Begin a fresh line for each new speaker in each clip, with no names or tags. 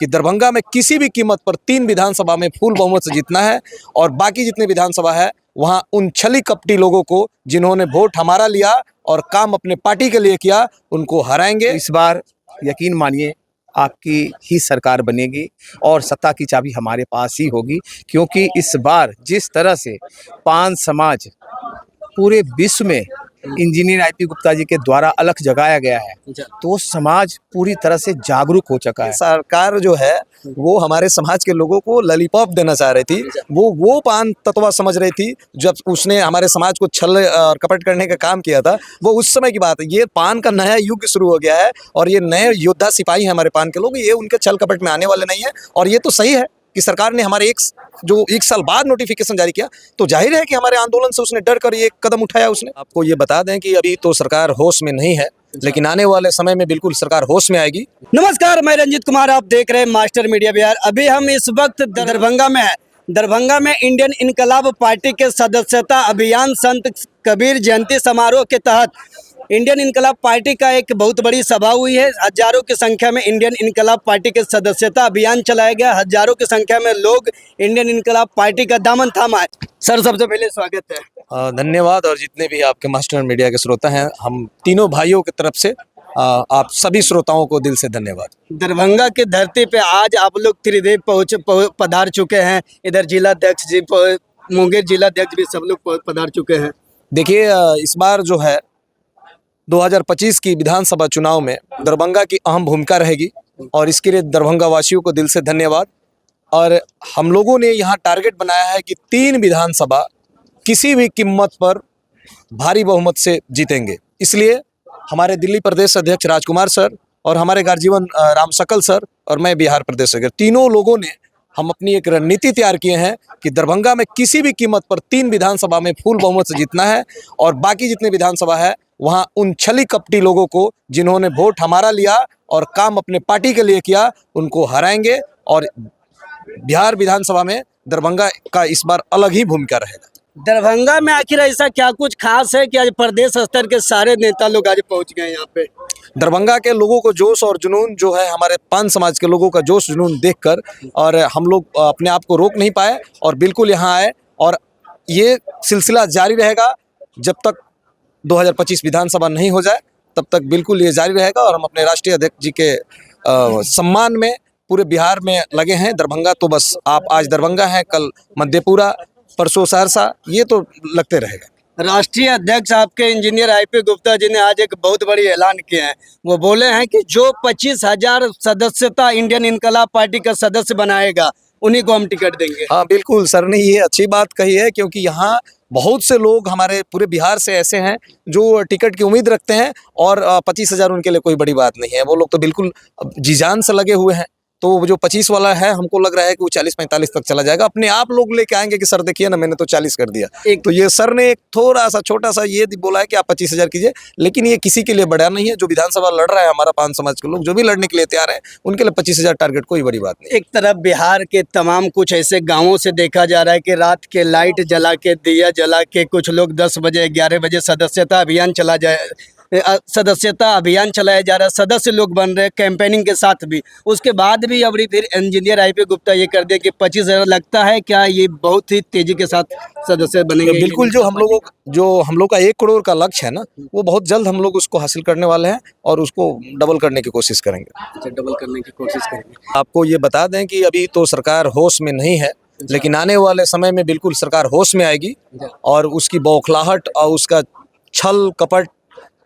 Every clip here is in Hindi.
कि दरभंगा में किसी भी कीमत पर 3 विधानसभा में फुल बहुमत से जीतना है और बाकी जितने विधानसभा है वहां उन छली कपटी लोगों को जिन्होंने वोट हमारा लिया और काम अपने पार्टी के लिए किया उनको हराएंगे।
इस बार यकीन मानिए आपकी ही सरकार बनेगी और सत्ता की चाबी हमारे पास ही होगी, क्योंकि इस बार जिस तरह से पान समाज पूरे विश्व में इंजीनियर आईपी गुप्ता जी के द्वारा अलख जगाया गया है, तो समाज पूरी तरह से जागरूक हो चुका है।
सरकार जो है वो हमारे समाज के लोगों को लॉलीपॉप देना चाह रही थी, वो पान तत्वा समझ रही थी जब उसने हमारे समाज को छल और कपट करने का काम किया था। वो उस समय की बात है। ये पान का नया युग शुरू हो गया है और ये नए योद्धा सिपाही हैं हमारे पान के लोग, ये उनके छल कपट में आने वाले नहीं है। और ये तो सही है कि सरकार ने हमारे एक साल बाद नोटिफिकेशन जारी किया, तो जाहिर है कि हमारे आंदोलन से उसने डर कर ये कदम उठाया। उसने आपको ये बता दें कि अभी तो सरकार होश में नहीं है, लेकिन आने वाले समय में बिल्कुल सरकार होश में आएगी।
नमस्कार, मैं रंजित कुमार, आप देख रहे हैं मास्टर मीडिया बिहार। अभी हम इस वक्त दरभंगा में हैं। दरभंगा में इंडियन इनकलाब पार्टी के सदस्यता अभियान संत कबीर जयंती समारोह के तहत इंडियन इनकलाब पार्टी का एक बहुत बड़ी सभा हुई है। हजारों की संख्या में इंडियन इनकलाब पार्टी के सदस्यता अभियान चलाया गया। हजारों की संख्या में लोग इंडियन इनकलाब पार्टी का दामन थामा है। सर, सबसे पहले स्वागत है।
धन्यवाद। और जितने भी आपके मास्टर मीडिया के श्रोता हैं, हम तीनों भाइयों की तरफ से आप सभी श्रोताओं को दिल से धन्यवाद।
दरभंगा की धरती पे आज आप लोग त्रिदेव पधार चुके हैं। इधर जिलाध्यक्ष जी, मुंगेर जिलाध्यक्ष भी सब लोग पधार चुके हैं।
देखिए, इस बार जो है 2025 की विधानसभा चुनाव में दरभंगा की अहम भूमिका रहेगी और इसके लिए दरभंगा वासियों को दिल से धन्यवाद। और हम लोगों ने यहाँ टारगेट बनाया है कि 3 विधानसभा किसी भी कीमत पर भारी बहुमत से जीतेंगे। इसलिए हमारे दिल्ली प्रदेश अध्यक्ष राजकुमार सर और हमारे गार्जीवन राम सकल सर और मैं बिहार प्रदेश अध्यक्ष, तीनों लोगों ने हम अपनी एक रणनीति तैयार किए हैं कि दरभंगा में किसी भी कीमत पर 3 विधानसभा में फुल बहुमत से जीतना है और बाकी जितने विधानसभा है वहाँ उन छली कपटी लोगों को जिन्होंने वोट हमारा लिया और काम अपने पार्टी के लिए किया उनको हराएंगे। और बिहार विधानसभा में दरभंगा का इस बार अलग ही भूमिका रहेगा।
दरभंगा में आखिर ऐसा क्या कुछ खास है कि आज प्रदेश स्तर के सारे नेता लोग आज पहुंच गए यहाँ पे?
दरभंगा के लोगों को जोश और जुनून जो है, हमारे पान समाज के लोगों का जोश जुनून देखकर और हम लोग अपने आप को रोक नहीं पाए और बिल्कुल यहाँ आए। और ये सिलसिला जारी रहेगा जब तक 2025 विधानसभा नहीं हो जाए, तब तक बिल्कुल ये जारी रहेगा। और हम अपने राष्ट्रीय अध्यक्ष जी के सम्मान में पूरे बिहार में लगे हैं। दरभंगा तो बस आप आज दरभंगा हैं, कल मधेपुरा, परसों सहरसा, ये तो लगते रहेगा।
राष्ट्रीय अध्यक्ष आपके इंजीनियर आईपी गुप्ता जी ने आज एक बहुत बड़ी ऐलान किया है। वो बोले हैं कि जो 25,000 सदस्यता इंडियन इनकलाब पार्टी का सदस्य बनाएगा उन्हीं को हम टिकट देंगे।
हाँ बिल्कुल, सर ने ये अच्छी बात कही है, क्योंकि यहाँ बहुत से लोग हमारे पूरे बिहार से ऐसे हैं जो टिकट की उम्मीद रखते हैं और 25,000 उनके लिए कोई बड़ी बात नहीं है। वो लोग तो बिल्कुल जी जान से लगे हुए हैं। तो जो 25 वाला है, हमको लग रहा है कि वो 40-45 तक चला जाएगा। अपने आप लोग लेके आएंगे कि सर देखिए ना, मैंने तो 40 कर दिया। तो ये सर ने एक थोड़ा सा छोटा सा ये बोला है कि आप 25,000 कीजिए, लेकिन ये किसी के लिए बड़ा नहीं है। जो विधानसभा लड़ रहा है हमारा पान समाज के लोग, जो भी लड़ने के लिए तैयार है, उनके लिए 25,000 टारगेट कोई बड़ी बात नहीं।
एक तरफ बिहार के तमाम कुछ ऐसे गाँवों से देखा जा रहा है कि रात के लाइट जला के, दिया जला के, कुछ लोग 10 बजे 11 बजे सदस्यता अभियान चलाया जा रहा है। सदस्य लोग बन रहे हैं कैंपेनिंग के साथ भी। उसके बाद भी अब फिर इंजीनियर आईपी गुप्ता ये कर दिया कि 25,000। लगता है क्या ये बहुत ही तेजी के साथ सदस्य बनेंगे?
बिल्कुल, जो हम लोग का 1 करोड़ का लक्ष्य है ना, वो बहुत जल्द हम लोग उसको हासिल करने वाले हैं और उसको डबल करने की कोशिश करेंगे।
अच्छा, डबल करने की कोशिश करेंगे।
आपको ये बता दें कि अभी तो सरकार होश में नहीं है, लेकिन आने वाले समय में बिल्कुल सरकार होश में आएगी और उसकी बौखलाहट और उसका छल कपट,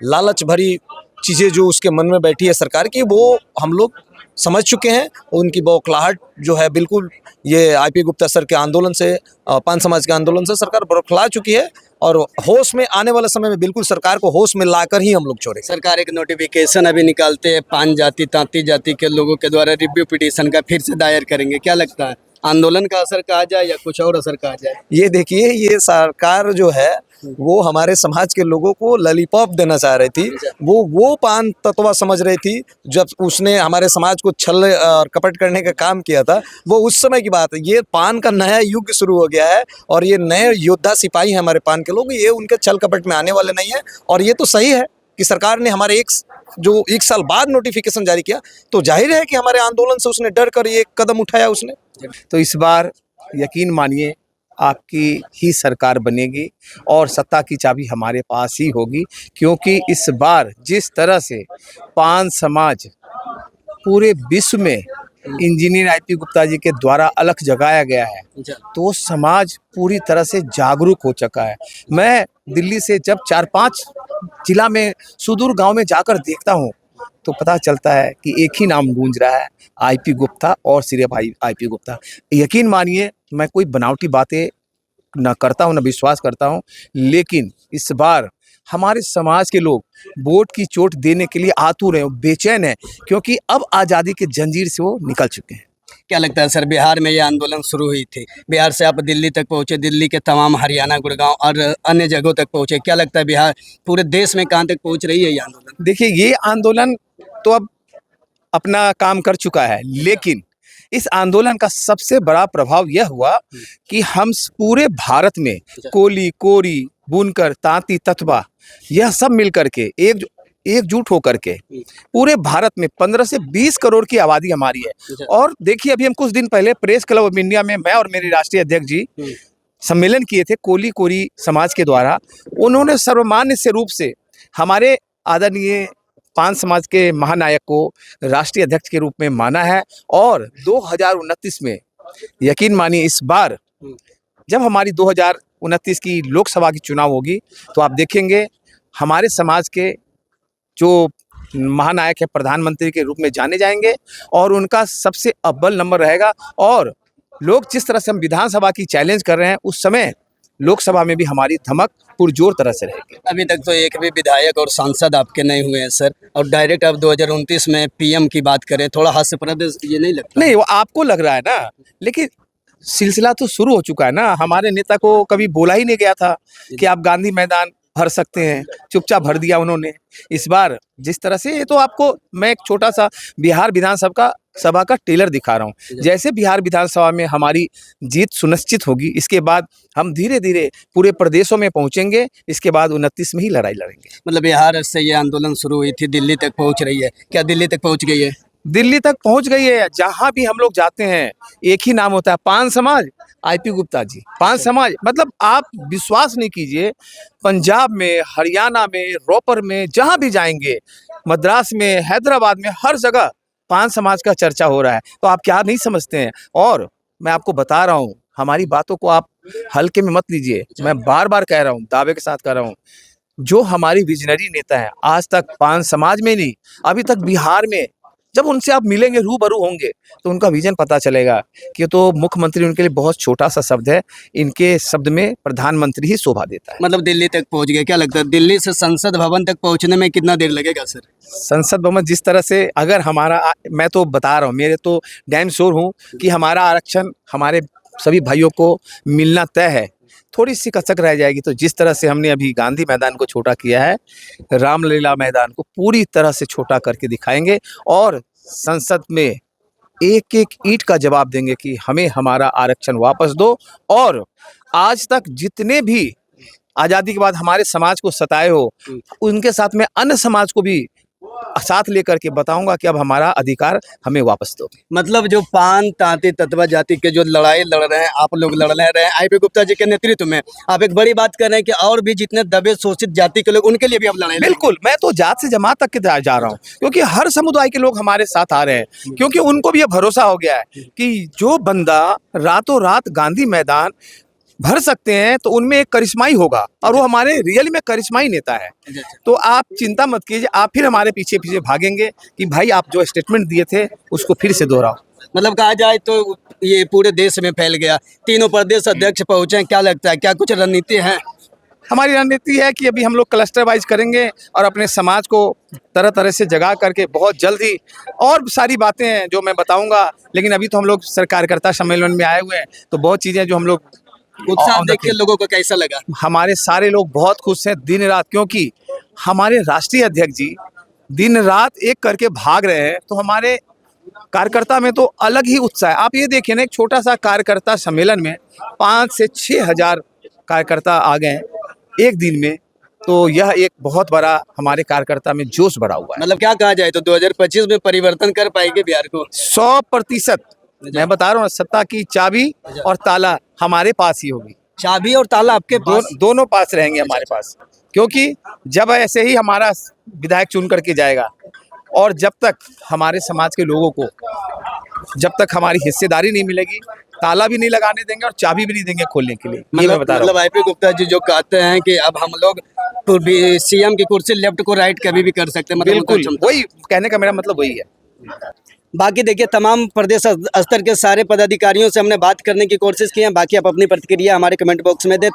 लालच भरी चीज़ें जो उसके मन में बैठी है सरकार की, वो हम लोग समझ चुके हैं। उनकी बौखलाहट जो है बिल्कुल ये आईपी गुप्ता सर के आंदोलन से, पान समाज के आंदोलन से सरकार बौखला चुकी है और होश में आने वाले समय में बिल्कुल सरकार को होश में लाकर ही हम लोग छोड़ेंगे।
सरकार एक नोटिफिकेशन अभी निकालते हैं, 5 जाति तांती जाति के लोगों के द्वारा रिव्यू पिटीशन का फिर से दायर करेंगे। क्या लगता है, आंदोलन का असर कहा जाए या कुछ और असर कहा जाए?
ये देखिए, ये सरकार जो है वो हमारे समाज के लोगों को लॉलीपॉप देना चाह रही थी। वो पान तत्वा समझ रही थी जब उसने हमारे समाज को छल और कपट करने का काम किया था। वो उस समय की बात है। ये पान का नया युग शुरू हो गया है और ये नए योद्धा सिपाही हैं हमारे पान के लोग, ये उनके छल कपट में आने वाले नहीं है। और ये तो सही है कि सरकार ने हमारे जो एक साल बाद नोटिफिकेशन जारी किया, तो जाहिर है कि हमारे आंदोलन से उसने डर कर ये कदम उठाया उसने।
तो इस बार यकीन मानिए आपकी ही सरकार बनेगी और सत्ता की चाबी हमारे पास ही होगी, क्योंकि इस बार जिस तरह से पान समाज पूरे विश्व में इंजीनियर आईपी गुप्ता जी के द्वारा अलख जगाया गया है, तो समाज पूरी तरह से जागरूक हो चुका है। मैं दिल्ली से जब 4-5 जिला में सुदूर गांव में जाकर देखता हूं, तो पता चलता है कि एक ही नाम गूंज रहा है, आईपी गुप्ता और सिर्फ आईपी गुप्ता। यकीन मानिए मैं कोई बनावटी बातें न करता हूं, न विश्वास करता हूं, लेकिन इस बार हमारे समाज के लोग वोट की चोट देने के लिए आतुर हैं, बेचैन हैं, क्योंकि अब आज़ादी के जंजीर से वो निकल चुके हैं।
क्या लगता है सर, बिहार में ये आंदोलन शुरू हुई थी, बिहार से आप दिल्ली तक पहुंचे, दिल्ली के तमाम हरियाणा, गुड़गांव और अन्य जगहों तक पहुंचे, क्या लगता है बिहार पूरे देश में कहां तक पहुंच रही है ये आंदोलन?
देखिए, ये आंदोलन तो अब अपना काम कर चुका है, लेकिन इस आंदोलन का सबसे बड़ा प्रभाव यह हुआ कि हम पूरे भारत में कोली, कोरी, बुनकर, तांती, ततवा यह सब मिल करके एकजुट होकर के पूरे भारत में 15 से 20 करोड़ की आबादी हमारी है। और देखिए, अभी हम कुछ दिन पहले प्रेस क्लब ऑफ इंडिया में मैं और मेरे राष्ट्रीय अध्यक्ष जी सम्मेलन किए थे कोली कोरी समाज के द्वारा। उन्होंने सर्वमान्य से रूप से हमारे आदरणीय पान समाज के महानायक को राष्ट्रीय अध्यक्ष के रूप में माना है। और 2029 में यकीन मानिए, इस बार जब हमारी 2029 की लोकसभा की चुनाव होगी, तो आप देखेंगे हमारे समाज के जो महानायक है प्रधानमंत्री के रूप में जाने जाएंगे और उनका सबसे अव्वल नंबर रहेगा। और लोग जिस तरह से हम विधानसभा की चैलेंज कर रहे हैं, उस समय लोकसभा में भी हमारी धमक पुरजोर तरह से रहेगी।
अभी तक तो एक भी विधायक और सांसद आपके नहीं हुए हैं सर, और डायरेक्ट अब 2029 में पीएम की बात करें, थोड़ा हास्यप्रद ये नहीं लगता?
नहीं, वो आपको लग रहा है ना, लेकिन सिलसिला तो शुरू हो चुका है ना। हमारे नेता को कभी बोला ही नहीं गया था कि आप गांधी मैदान भर सकते हैं, चुपचाप भर दिया उन्होंने। इस बार जिस तरह से, ये तो आपको मैं एक छोटा सा बिहार विधानसभा का टेलर दिखा रहा हूँ। जैसे बिहार विधानसभा में हमारी जीत सुनिश्चित होगी, इसके बाद हम धीरे धीरे पूरे प्रदेशों में पहुंचेंगे। इसके बाद 29 में ही लड़ाई लड़ेंगे।
मतलब बिहार से ये आंदोलन शुरू हुई थी, दिल्ली तक पहुंच रही है, क्या दिल्ली तक पहुंच गई है?
दिल्ली तक पहुंच गई है। जहां भी हम लोग जाते हैं एक ही नाम होता है, पान समाज, आईपी गुप्ता जी। पान समाज मतलब आप विश्वास नहीं कीजिए, पंजाब में, हरियाणा में, रोपर में, जहां भी जाएंगे, मद्रास में, हैदराबाद में, हर जगह पान समाज का चर्चा हो रहा है। तो आप क्या नहीं समझते हैं? और मैं आपको बता रहा हूँ, हमारी बातों को आप हल्के में मत लीजिए। मैं बार बार कह रहा हूँ, दावे के साथ कह रहा हूँ, जो हमारी विजनरी नेता है, आज तक पान समाज में नहीं, अभी तक बिहार में, जब उनसे आप मिलेंगे, रूबरू होंगे, तो उनका विजन पता चलेगा कि तो मुख्यमंत्री उनके लिए बहुत छोटा सा शब्द है। इनके शब्द में प्रधानमंत्री ही शोभा देता है।
मतलब दिल्ली तक पहुंच गए, क्या लगता है दिल्ली से संसद भवन तक पहुंचने में कितना देर लगेगा सर?
संसद भवन जिस तरह से, अगर हमारा, मैं तो बता रहा हूँ, मेरे तो डैम श्योर हूँ कि हमारा आरक्षण हमारे सभी भाइयों को मिलना तय है। थोड़ी सी कसक रह जाएगी। तो जिस तरह से हमने अभी गांधी मैदान को छोटा किया है, रामलीला मैदान को पूरी तरह से छोटा करके दिखाएंगे और संसद में एक एक ईंट का जवाब देंगे कि हमें हमारा आरक्षण वापस दो। और आज तक जितने भी आज़ादी के बाद हमारे समाज को सताए हो, उनके साथ में अन्य समाज को भी साथ लेकर के बताऊंगा कि अब हमारा अधिकार हमें वापस दो।
मतलब जो पान, तांती, ततवा जाति के जो लड़ाई लड़ रहे हैं, आप लोग लड़ रहे हैं आईपी गुप्ता जी के नेतृत्व में, आप एक बड़ी बात कर रहे हैं कि और भी जितने दबे शोषित जाति के लोग, उनके लिए भी आप लड़ाई।
बिल्कुल, मैं तो जात से जमात तक के जा रहा हूँ, क्योंकि हर समुदाय के लोग हमारे साथ आ रहे हैं, क्योंकि उनको भी ये भरोसा हो गया है कि जो बंदा रातों रात गांधी मैदान भर सकते हैं, तो उनमें एक करिश्माई होगा, और वो हमारे रियल में करिश्माई नेता है। तो आप चिंता मत कीजिए, आप फिर हमारे पीछे पीछे भागेंगे कि भाई आप जो स्टेटमेंट दिए थे उसको फिर से दोहराओ।
मतलब कहा जाए तो ये पूरे देश में फैल गया, तीनों प्रदेश अध्यक्ष पहुंचे, क्या लगता है, क्या कुछ रणनीति है?
हमारी रणनीति है कि अभी हम लोग क्लस्टर वाइज करेंगे और अपने समाज को तरह तरह से जगा करके बहुत जल्द ही, और सारी बातें हैं जो मैं बताऊंगा, लेकिन अभी तो हम लोग कार्यकर्ता सम्मेलन में आए हुए हैं, तो बहुत चीजें जो हम लोग
उत्साह देख के लोगों को कैसा लगा?
हमारे सारे लोग बहुत खुश हैं दिन रात, क्योंकि हमारे राष्ट्रीय अध्यक्ष जी दिन रात एक करके भाग रहे हैं। तो हमारे कार्यकर्ता में तो अलग ही उत्साह है। आप ये देखिए ना, एक छोटा सा कार्यकर्ता सम्मेलन में 5 से 6 हजार कार्यकर्ता आ गए एक दिन में। तो यह एक बहुत बड़ा हमारे कार्यकर्ता में जोश भरा हुआ है।
मतलब क्या कहा जाए तो 2025 में परिवर्तन कर पाएंगे बिहार को?
100% मैं बता रहा हूँ, सत्ता की चाबी और ताला हमारे पास ही होगी।
चाबी और ताला आपके पास?
दोनों पास रहेंगे हमारे पास, क्योंकि जब ऐसे ही हमारा विधायक चुन करके जाएगा और जब तक हमारे समाज के लोगों को जब तक हमारी हिस्सेदारी नहीं मिलेगी, ताला भी नहीं लगाने देंगे और चाबी भी नहीं देंगे खोलने के लिए। ये मैं बता रहा हूँ।
मतलब आईपी गुप्ता जी जो कहते हैं कि अब हम लोग तो भी सीएम की कुर्सी लेफ्ट को राइट कभी भी कर सकते हैं, मतलब उनका
बिल्कुल
क्षमता।
वही कहने का मेरा मतलब वही है।
बाकी देखिए तमाम प्रदेश स्तर के सारे पदाधिकारियों से हमने बात करने की कोशिश की है। बाकी आप अपनी प्रतिक्रिया हमारे कमेंट बॉक्स में दें।